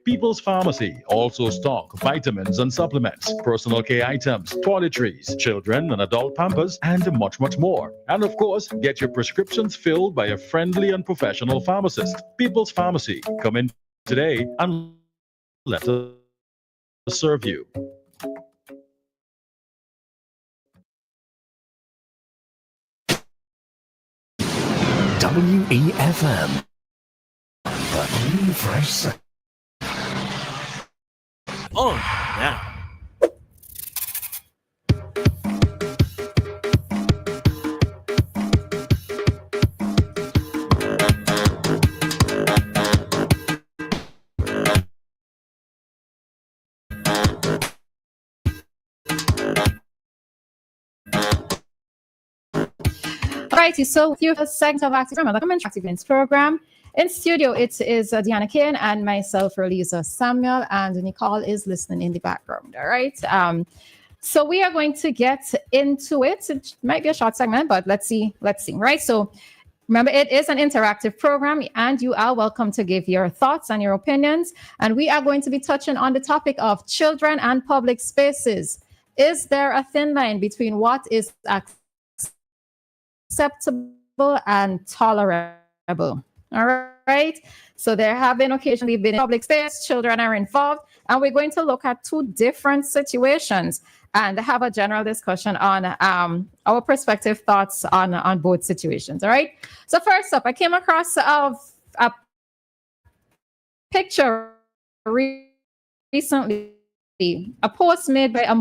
People's Pharmacy also stock vitamins and supplements, personal care items, toiletries, children and adult pampers, and much, much more. And of course, get your prescriptions filled by a friendly and professional pharmacist. People's Pharmacy. Come in today and let us serve you. WEFM. The new fresh. On now. Alrighty, so with your segment of Active Remember, the Active Events program. In studio, it is Dianna Cain and myself, Roleza Samuel, and Nicole is listening in the background. All right. So we are going to get into it. It might be a short segment, but let's see. Right. So remember, it is an interactive program, and you are welcome to give your thoughts and your opinions. And we are going to be touching on the topic of children and public spaces. Is there a thin line between what is acceptable and tolerable? All right. So there have been occasionally been in public space, children are involved, and we're going to look at two different situations and have a general discussion on our perspective thoughts on both situations. All right. So first up, I came across a picture recently, a post made by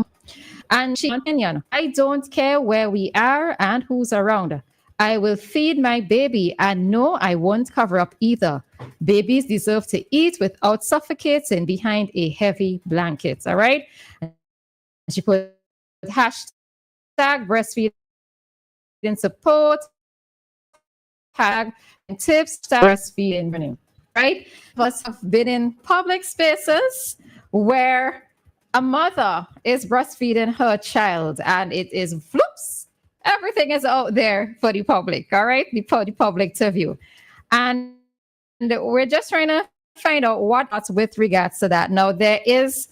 and she opinion. I don't care where we are and who's around. I will feed my baby, and no, I won't cover up either. Babies deserve to eat without suffocating behind a heavy blanket. All right. And she put hashtag breastfeeding support, tag and tips, breastfeeding running. Right. Must have been in public spaces where a mother is breastfeeding her child, and it is floops. Everything is out there for the public, all right? For the public to view. And we're just trying to find out what's with regards to that. Now, there is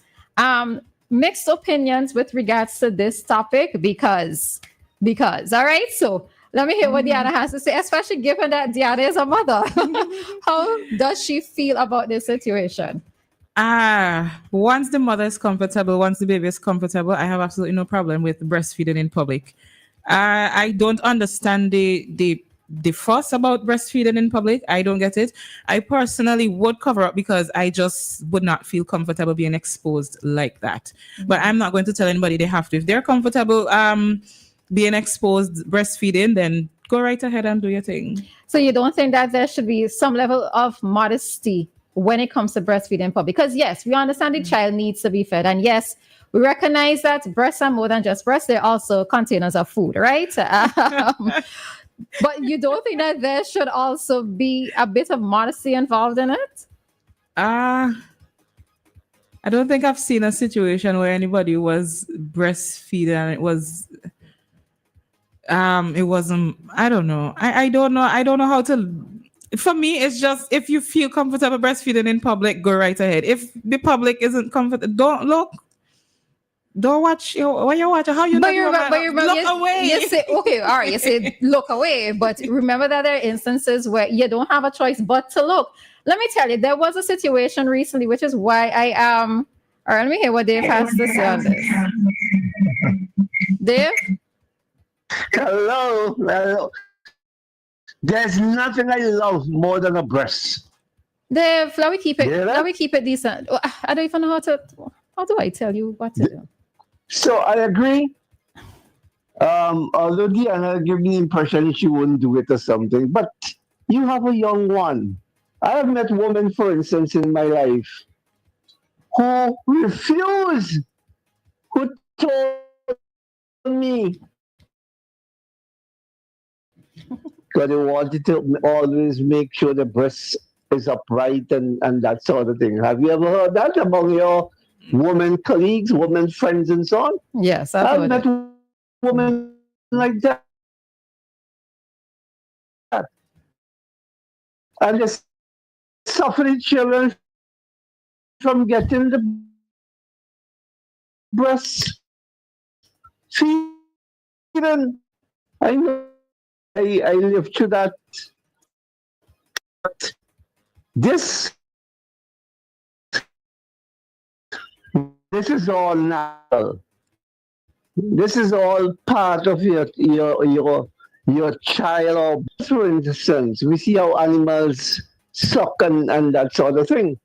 mixed opinions with regards to this topic because, all right? So let me hear what Dianna has to say, especially given that Dianna is a mother. How does she feel about this situation? Once the mother is comfortable, once the baby is comfortable, I have absolutely no problem with breastfeeding in public. I don't understand the fuss about breastfeeding in public. I don't get it. I personally would cover up because I just would not feel comfortable being exposed like that. Mm-hmm. But I'm not going to tell anybody they have to. If they're comfortable being exposed breastfeeding, then go right ahead and do your thing. So you don't think that there should be some level of modesty when it comes to breastfeeding in public? Because yes, we understand the child needs to be fed. And yes, we recognize that breasts are more than just breasts. They're also containers of food, right? But you don't think that there should also be a bit of modesty involved in it? I don't think I've seen a situation where anybody was breastfeeding and it wasn't, I don't know. I don't know. I don't know how to, for me, it's just, if you feel comfortable breastfeeding in public, go right ahead. If the public isn't comfortable, don't watch. When you watch, how you but know? Look away. You say, okay, all right. You say look away, but remember that there are instances where you don't have a choice but to look. Let me tell you, there was a situation recently, which is why I am. All right, let me hear what Dave has to say on this. Dave. Hello. There's nothing I love more than a breast. Dave, let me keep it decent. I don't even know how do I tell you what to do? So I agree. Although Dianna gave me the impression she wouldn't do it or something, but you have a young one. I have met women, for instance, in my life who refused, who told me because they wanted to always make sure the breast is upright and that sort of thing. Have you ever heard that among your women colleagues, women friends, and so on? Yes, I've met women like that. And they're suffering children from getting the breast feeding. I know I lived through that. This this is all natural. This is all part of your child. For instance, we see how animals suck and that sort of thing.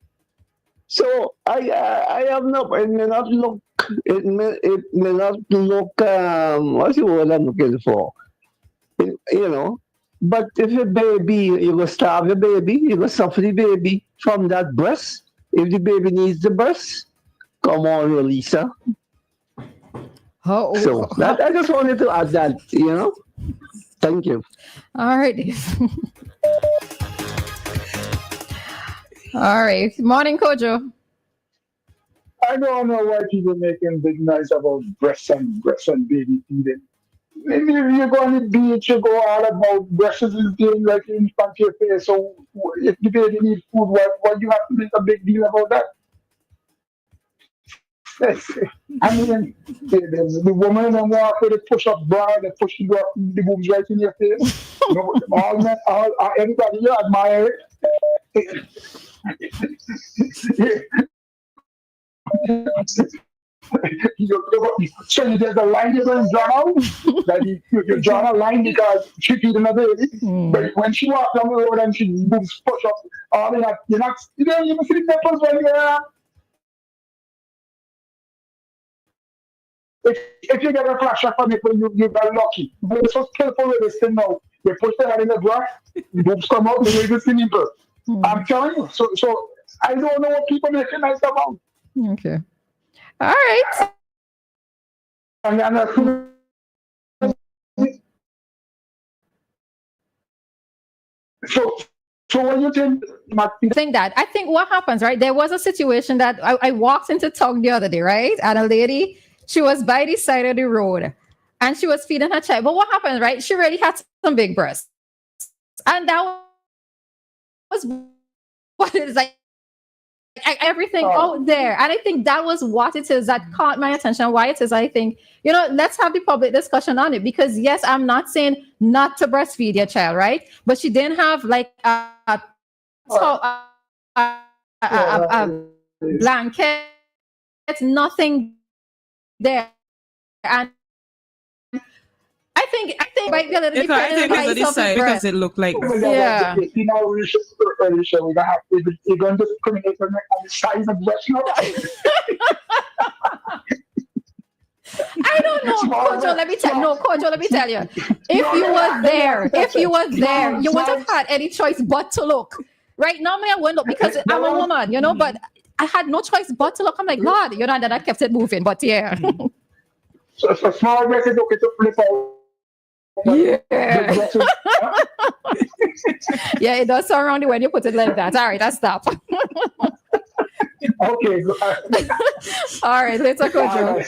So I have no. It may not look. It may not look. What's the word I'm looking for? You know. But if a baby, you go starve a baby, you go suffer the baby from that breast. If the baby needs the breast, come on, Roleza. So that I just wanted to add that. Thank you. All right. All right. Morning, Kojo. I don't know why people making big noise about breast and baby feeding. Maybe if you go on the beach, you go all about breasts is thing like in front of your face. So if the baby needs food, why you have to make a big deal about that? I mean, the woman and walk with a push-up bra, they push the boobs right in your face. All men, everybody you admire it. So there's a line you're going to draw out, that you draw a line because she feeding a baby. But when she walks down the road and she moves push up, all in that, you don't even see the nipples when you're if you get a flash of a nipple, you got lucky. But it's so skillful with this thing now. They push the head in the bra, the boobs come out, they even see nipple. I'm telling you. So I don't know what people make nice about. Okay. All right. So what you think? I think what happens, right? There was a situation that I walked into town the other day, right? And a lady, she was by the side of the road and she was feeding her child. But what happened, right? She really had some big breasts. And that was what it is like. Everything out there. And I think that was what it is that caught my attention. Why it is, I think, let's have the public discussion on it. Because yes, I'm not saying not to breastfeed your child, right? But she didn't have like a blanket, nothing there. And I think might be a little I think it's a decide because it looked like yeah. We're going to discriminate on the size of breast. I don't know, Kojo. Let me tell you. If you were there, you wouldn't have had any choice but to look. Right now, I wouldn't look because I'm a woman, but I had no choice but to look. I'm like, Lord, and then I kept it moving. But yeah. So small breast is okay to flip out. Yeah. Yeah, it does sound roundy when you put it like that. All right, I stop. Okay. All right, let's go, Joe.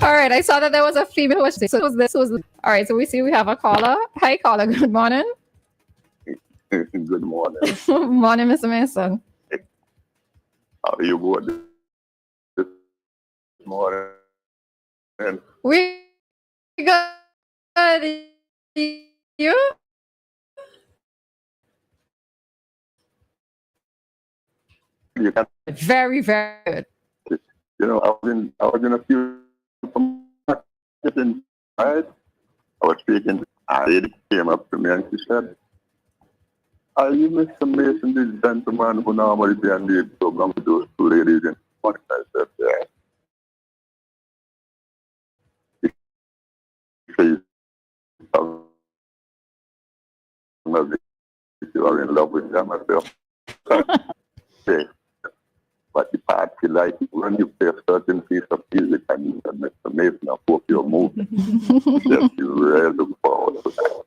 All right, I saw that there was a female who was this was all right. So we have a caller. Hi, caller. Good morning. Good morning. Morning, Mr. Mason. How are you both this morning? We got you. You can, very, very good. I was in a few marketing, right? I was speaking. A lady came up to me and she said, "Are you Mr. Mason, this gentleman who normally be on the program with those two ladies in front?" I said, "Yeah." He says, "You are in love with them." I said, "Okay." But the part you like, when you play a certain piece of music and Mr. Mason, I hope you're moving. Yes, you really look forward to that.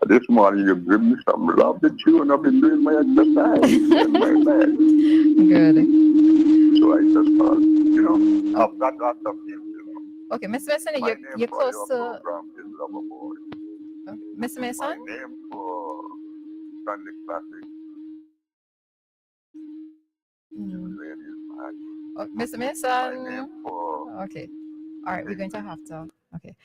This morning you give me some love the tune. I've been doing my exercise in my bed. Good. So I just thought, I've got lots of things, Okay, Miss Mason, My you're name for close your to program is Loverboy. Miss My Mason. name for Sunday Classic Mm. ladies man. Miss My Mason. name for Okay. All right, we're going to have to. Okay.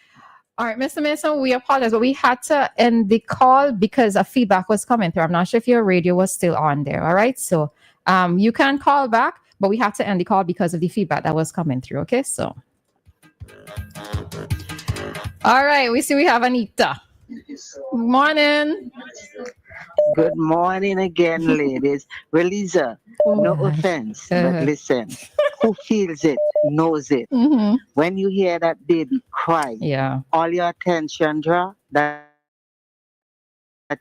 All right, Mr. Mason, we apologize, but we had to end the call because a feedback was coming through. I'm not sure if your radio was still on there. All right. So you can call back, but we had to end the call because of the feedback that was coming through. Okay. So all right, we see we have Anita. Morning. Good morning again, ladies. Roleza, no offense, but listen, who feels it knows it. Mm-hmm. When you hear that baby cry, Yeah. all your attention draw that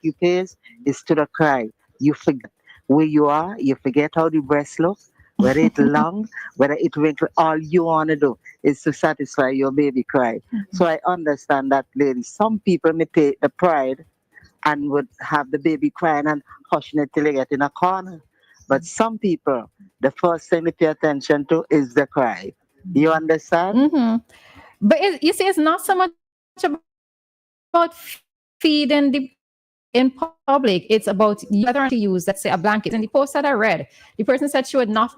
you pays is to the cry. You forget where you are, you forget how the breast looks, whether it's long, whether it wrinkle, all you want to do is to satisfy your baby cry. So I understand that, ladies. Some people may take the pride and would have the baby crying and hushing it till they get in a corner. But some people, the first thing they pay attention to is the cry. You understand? Mm-hmm. But you see, it's not so much about feeding in public. It's about whether or not to use, let's say, a blanket. In the post that I read, the person said she would not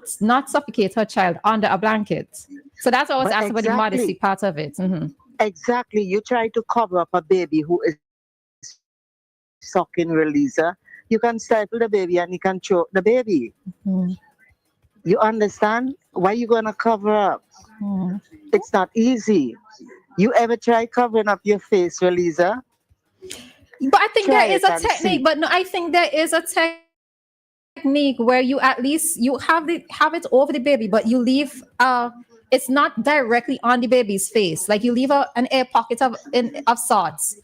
suffocate her child under a blanket. So that's why I was But asking about the modesty part of it. Mm-hmm. Exactly. You try to cover up a baby who is sucking releaser. You can stifle the baby and you can choke the baby. Mm-hmm. You understand? Why you gonna cover up? Mm-hmm. It's not easy. You ever try covering up your face, Roleza? But I think Try there is it a and technique. see. But no, I think there is a technique where you at least you have it over the baby, but you leave it's not directly on the baby's face. Like you leave an air pocket of sorts.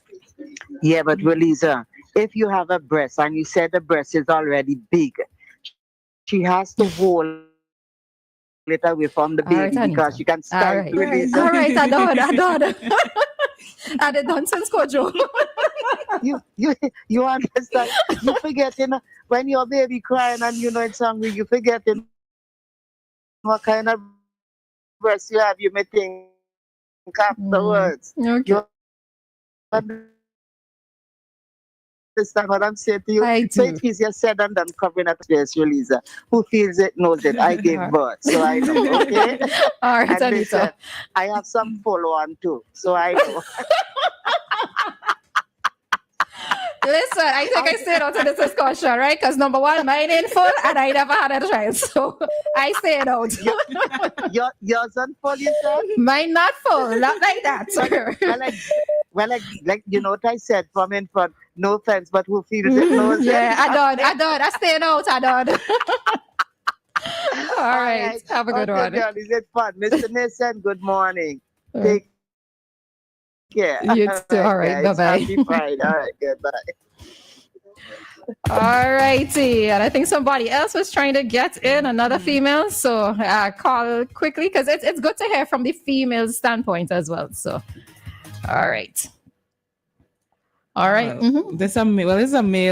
Yeah, but Roleza, if you have a breast and you said the breast is already big, she has to hold it away from the All right, baby because Anita. she can All stifle right. Roleza. All right, I don't. I did nonsense, Kojo. You understand? You forgetting when your baby crying and you know it's hungry, you forgetting what kind of breast you have, you may think afterwards. Okay. You understand what I'm saying to you? I So do. it's easier said than done covering up space, Roleza. Who feels it knows it. I gave birth, so I know, okay? All right, And listen, Anita. I have some follow on too, so I know. Listen, I think I stayed out of this discussion, right? Because number one, mine ain't full and I never had a child. So I stayed out. Yours on full, you said? Mine not full, not like that, sir. Well, like you know what I said from in front. No offense, but who feels it knows Yeah, it. I done. I stayed out, I done. All right. Have a good Okay, one. girl, is it fun? Mr. Mason, good morning. Take care. You too. All right. Guys. Bye-bye. Happy Friday. All right, goodbye. All righty. And I think somebody else was trying to get in, another female. So call quickly because it's good to hear from the female standpoint as well. So, all right. All right. There's a male.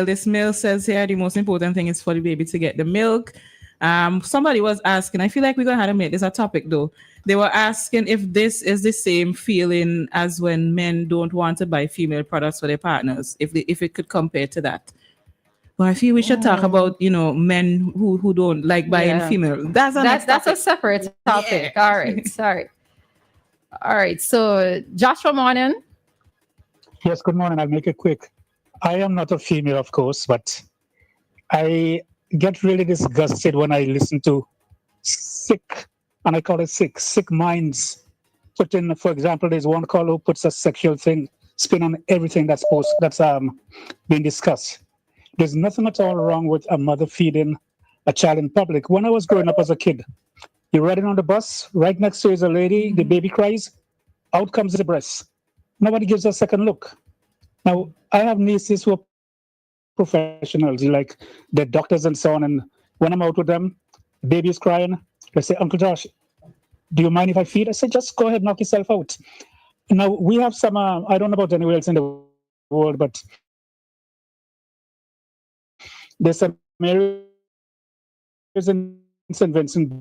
This male says here the most important thing is for the baby to get the milk. Somebody was asking, I feel like we're gonna have to make this a topic though. They were asking if this is the same feeling as when men don't want to buy female products for their partners, if it could compare to that. Well, I feel we should talk about, men who don't like buying female. That's a separate topic. Yeah. All right. Sorry. All right. So Joshua, morning. Yes, good morning. I'll make it quick. I am not a female, of course, but I get really disgusted when I listen to sick, and I call it sick minds. Put in, for example, there's one caller who puts a sexual spin on everything that's being discussed. There's nothing at all wrong with a mother feeding a child in public. When I was growing up as a kid, you're riding on the bus, right next to you is a lady, the baby cries, out comes the breast. Nobody gives a second look. Now, I have nieces who are professionals, like they're doctors and so on, and when I'm out with them, the baby is crying, they say, Uncle Josh, do you mind if I feed? I say, just go ahead, knock yourself out. Now, we have some, I don't know about anywhere else in the world, but there's some areas in St. Vincent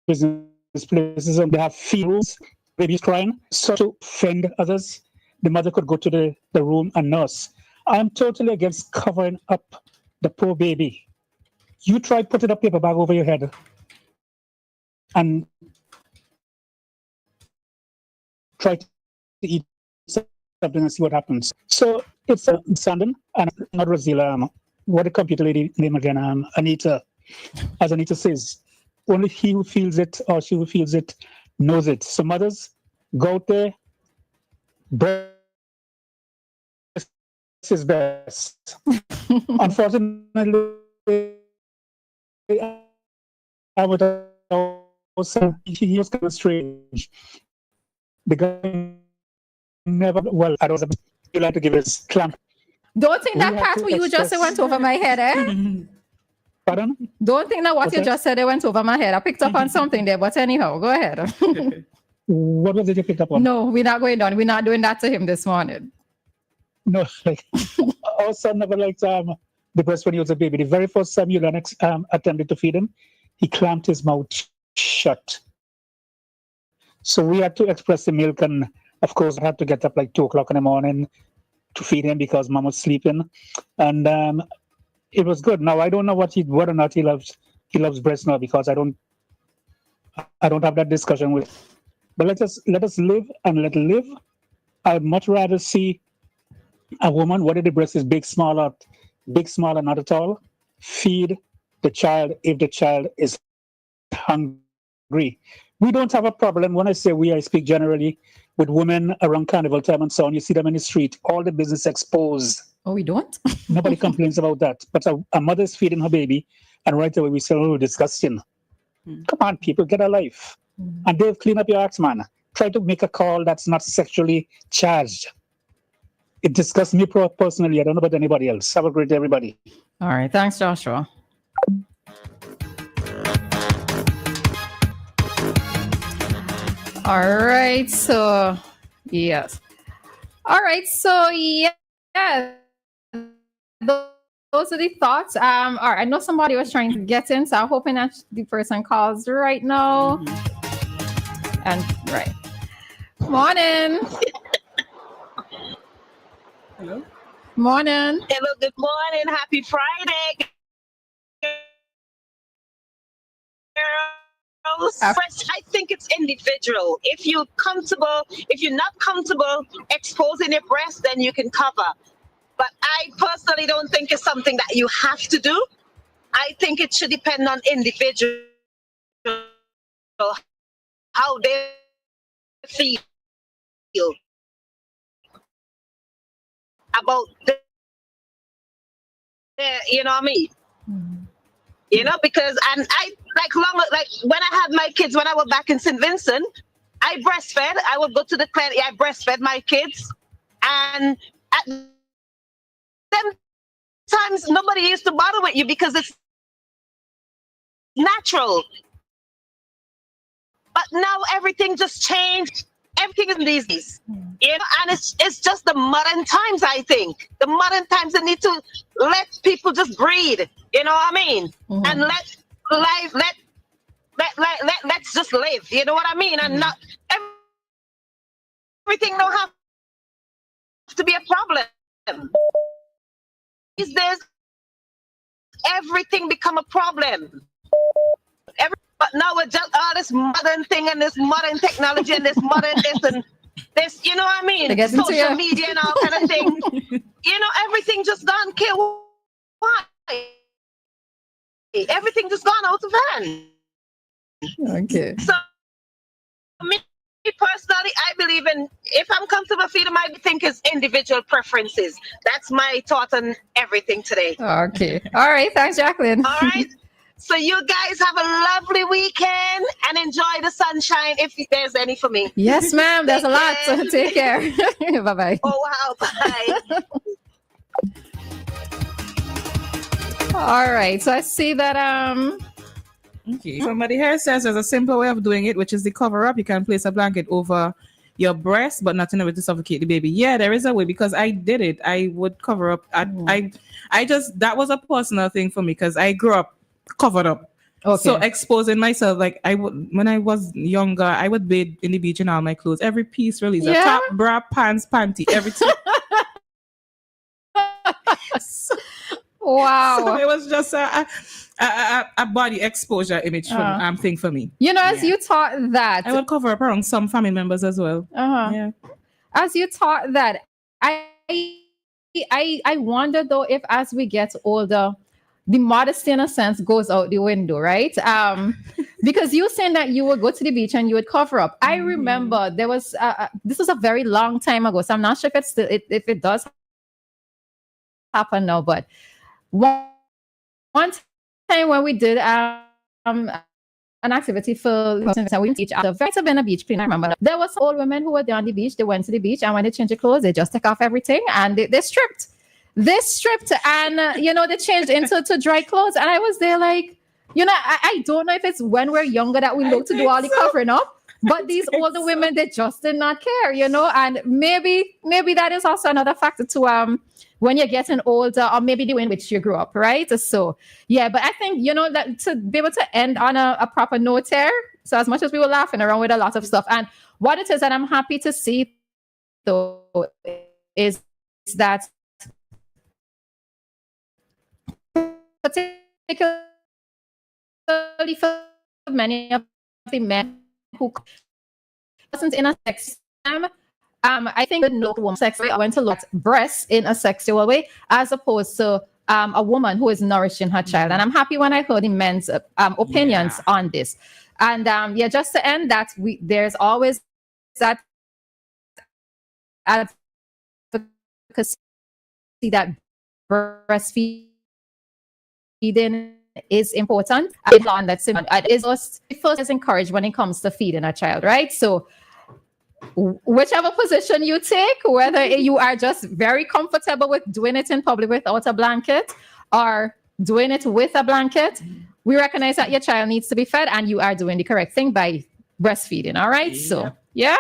business places and they have feed rules. baby is crying, so to offend others, the mother could go to the room and nurse. I'm totally against covering up the poor baby. You try putting a paper bag over your head and try to eat something and see what happens. So it's Sandon and not Rosila. What the computer lady name again? Anita. As Anita says, only he who feels it or she who feels it knows it. So mothers, go out there, breast is best. Unfortunately, I would also, he was kind of strange. The guy never, well, I don't you like to give his clamp. Don't think that part what you just said went over my head, eh? Pardon? Don't think that what What's you that? just said it went over my head. I picked up on something there, but anyhow, go ahead. What was it you picked up on? No, we're not going down. We're not doing that to him this morning. No, like our son never liked the breast when he was a baby. The very first time Yulan attempted to feed him, he clamped his mouth shut. So we had to express the milk, and of course I had to get up like 2:00 in the morning to feed him because mom was sleeping, and it was good. Now I don't know whether or not he loves breast now, because I don't have that discussion with. But let us live and let live. I'd much rather see a woman, whether the breast is big, small, or not at all, feed the child if the child is hungry. We don't have a problem. When I say we, I speak generally with women around carnival time and so on. You see them in the street, all the business exposed. Oh, we don't? Nobody complains about that. But a mother is feeding her baby, and right away we say, oh, disgusting. Come on, people, get a life. And they'll clean up your acts, man. Try to make a call that's not sexually charged. It disgusts me personally. I don't know about anybody else. Have a great day, everybody. All right. Thanks, Joshua. All right. So, yes. All right. So, yeah. Those are the thoughts. All right. I know somebody was trying to get in, so I'm hoping that the person calls right now. And, right. Morning. Hello. Morning. Hello, good morning. Happy Friday. Girls. First, I think it's individual. If you're not comfortable exposing your breast, then you can cover. But I personally don't think it's something that you have to do. I think it should depend on individual, how they feel about you know what I mean? You know, because and I like when I had my kids, when I was back in St. Vincent, I breastfed. I would go to the clinic, I breastfed my kids, and at them times nobody used to bother with you because it's natural. But now everything just changed. Everything is these days, you know, and it's just the modern times. I think the modern times, they need to let people just breathe. You know what I mean? And let life, let's just live. You know what I mean? And not everything don't have to be a problem. These days, everything become a problem. But now we're just all this modern thing and this modern technology and this modern this and this, you know what I mean? Social media and all kind of thing. You know, everything just gone. Okay, why? Everything just gone out of hand. Okay. So me personally, I believe in, if I'm comfortable feeding, I think it's individual preferences. That's my thought on everything today. Okay. All right. Thanks, Jacqueline. All right. So you guys have a lovely weekend and enjoy the sunshine if there's any for me. Yes, ma'am. There's a lot. So take care. Bye-bye. Oh, wow. Bye. All right. So I see that Okay. Somebody here says there's a simple way of doing it, which is the cover up. You can place a blanket over your breast, but not in order to suffocate the baby. Yeah, there is a way, because I did it. I would cover up. I just, that was a personal thing for me because I grew up covered up. Okay. So exposing myself, like I would when I was younger, I would bathe in the beach in all my clothes, every piece, really, Yeah. top, bra, pants, panty, everything. So Wow. it was just a body exposure image thing for me. You know, as you taught that, I would cover up around some family members as well. Yeah. As you taught that, I wonder though if as we get older, the modesty in a sense goes out the window, right? Because you saying that you would go to the beach and you would cover up. I remember there was this was a very long time ago, so I'm not sure if it's still if it does happen now, but one time when we did an activity for we teach at the Vitamin Beach clean. I remember there was old women who were there on the beach. They went to the beach, and when they changed their clothes, they just took off everything and they stripped. They stripped and they changed into dry clothes. And I was there like, I don't know if it's when we're younger that we look to do all the covering up. But these older women, they just did not care, and maybe that is also another factor to when you're getting older, or maybe the way in which you grew up, right? So yeah, but I think that to be able to end on a proper note here. So as much as we were laughing around with a lot of stuff, and what it is that I'm happy to see though is that particularly for many of the men who wasn't in a sex time, I think the no woman sex way I went to look at breasts in a sexual way as opposed to a woman who is nourishing her child. And I'm happy when I heard the men's opinions on this. And just to end that, there's always that advocacy that breastfeeding is important. And that's it is first is encouraged when it comes to feeding a child, right? So whichever position you take, whether you are just very comfortable with doing it in public without a blanket or doing it with a blanket, we recognize that your child needs to be fed and you are doing the correct thing by breastfeeding. All right. So, yeah.